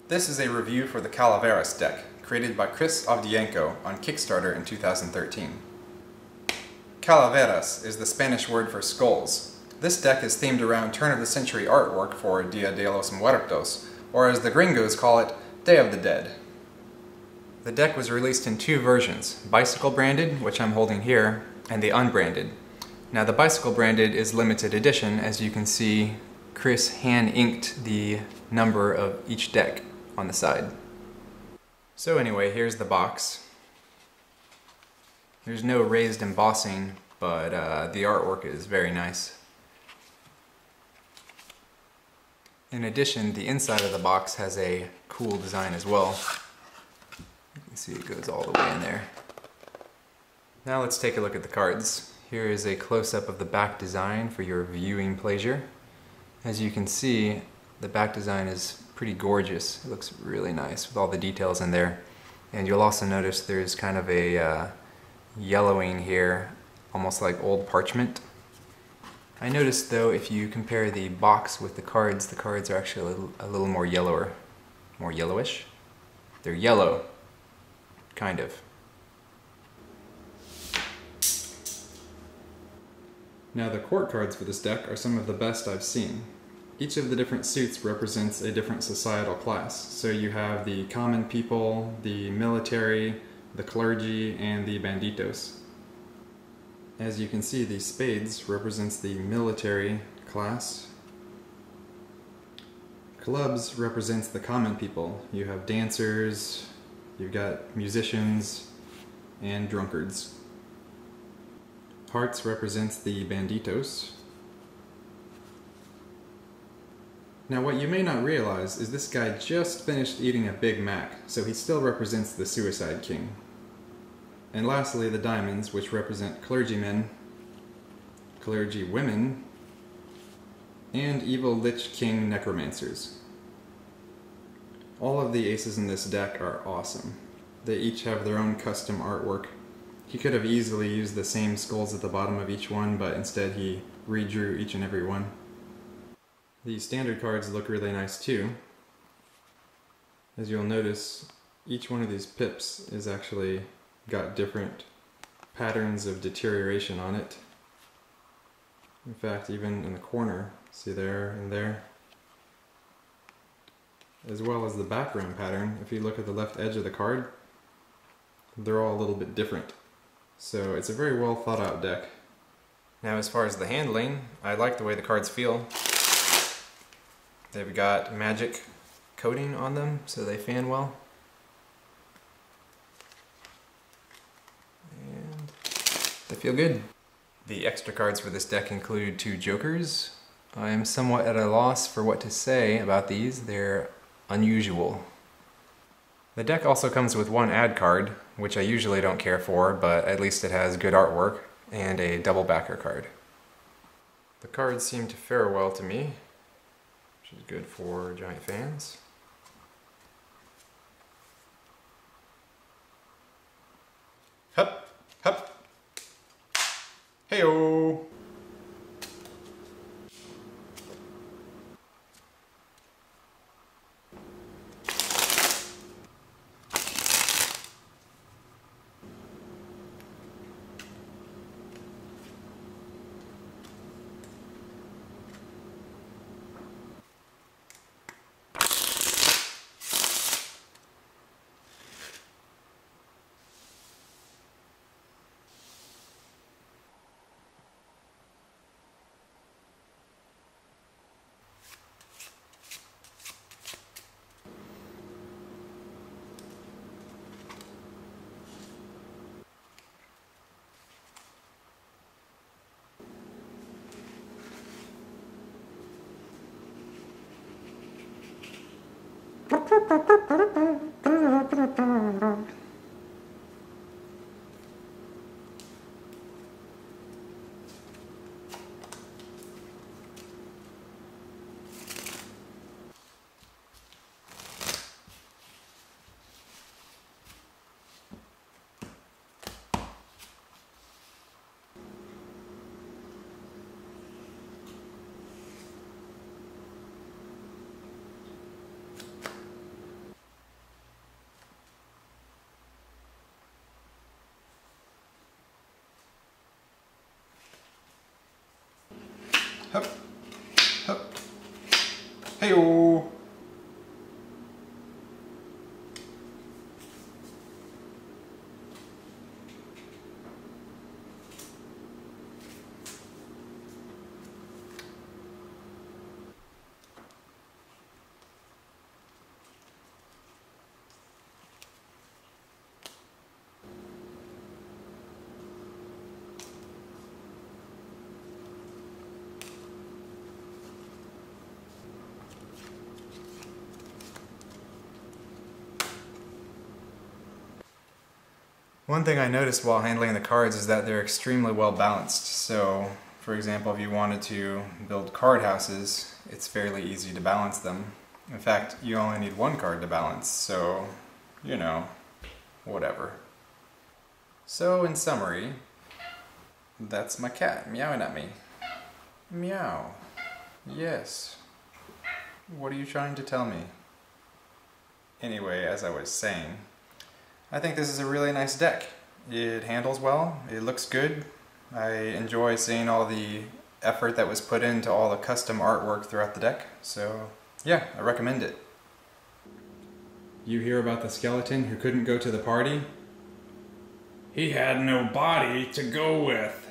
This is a review for the Calaveras deck, created by Chris Ovdiyenko on KickStarter in 2013. Calaveras is the Spanish word for skulls. This deck is themed around turn-of-the-century artwork for Dia de los Muertos, or as the gringos call it, Day of the Dead. The deck was released in two versions, Bicycle branded, which I'm holding here, and the unbranded. Now the Bicycle branded is limited edition. As you can see, Chris hand-inked the number of each deck on the side. So anyway, here's the box. There's no raised embossing, but the artwork is very nice. In addition, the inside of the box has a cool design as well. You can see it goes all the way in there. Now let's take a look at the cards. Here is a close-up of the back design for your viewing pleasure. As you can see, the back design is pretty gorgeous. It looks really nice with all the details in there. And you'll also notice there's kind of a yellowing here, almost like old parchment. I noticed though, if you compare the box with the cards are actually a little more yellowish. They're yellow, kind of. Now the court cards for this deck are some of the best I've seen. Each of the different suits represents a different societal class. So you have the common people, the military, the clergy, and the banditos. As you can see, the spades represents the military class. Clubs represents the common people. You have dancers, you've got musicians, and drunkards. Hearts represents the banditos. Now what you may not realize is this guy just finished eating a Big Mac, so he still represents the Suicide King. And lastly, the diamonds, which represent clergymen, clergywomen, and evil Lich King necromancers. All of the aces in this deck are awesome. They each have their own custom artwork. He could have easily used the same skulls at the bottom of each one, but instead he redrew each and every one. The standard cards look really nice too. As you'll notice, each one of these pips is actually got different patterns of deterioration on it. In fact, even in the corner, see there and there, as well as the background pattern. If you look at the left edge of the card, they're all a little bit different. So it's a very well thought out deck. Now as far as the handling, I like the way the cards feel. They've got magic coating on them, so they fan well. And they feel good. The extra cards for this deck include 2 jokers. I am somewhat at a loss for what to say about these. They're unusual. The deck also comes with 1 ad card, which I usually don't care for, but at least it has good artwork, and a double backer card. The cards seem to fare well to me, which is good for giant fans. Hup, hup, hey-o! Hup. Hup. Hey-oh. One thing I noticed while handling the cards is that they're extremely well balanced. So, for example, if you wanted to build card houses, it's fairly easy to balance them. In fact, you only need one card to balance, so, you know, whatever. So, in summary, that's my cat meowing at me. Meow. Yes. What are you trying to tell me? Anyway, as I was saying, I think this is a really nice deck. It handles well, it looks good. I enjoy seeing all the effort that was put into all the custom artwork throughout the deck, so yeah, I recommend it. You hear about the skeleton who couldn't go to the party? He had no body to go with.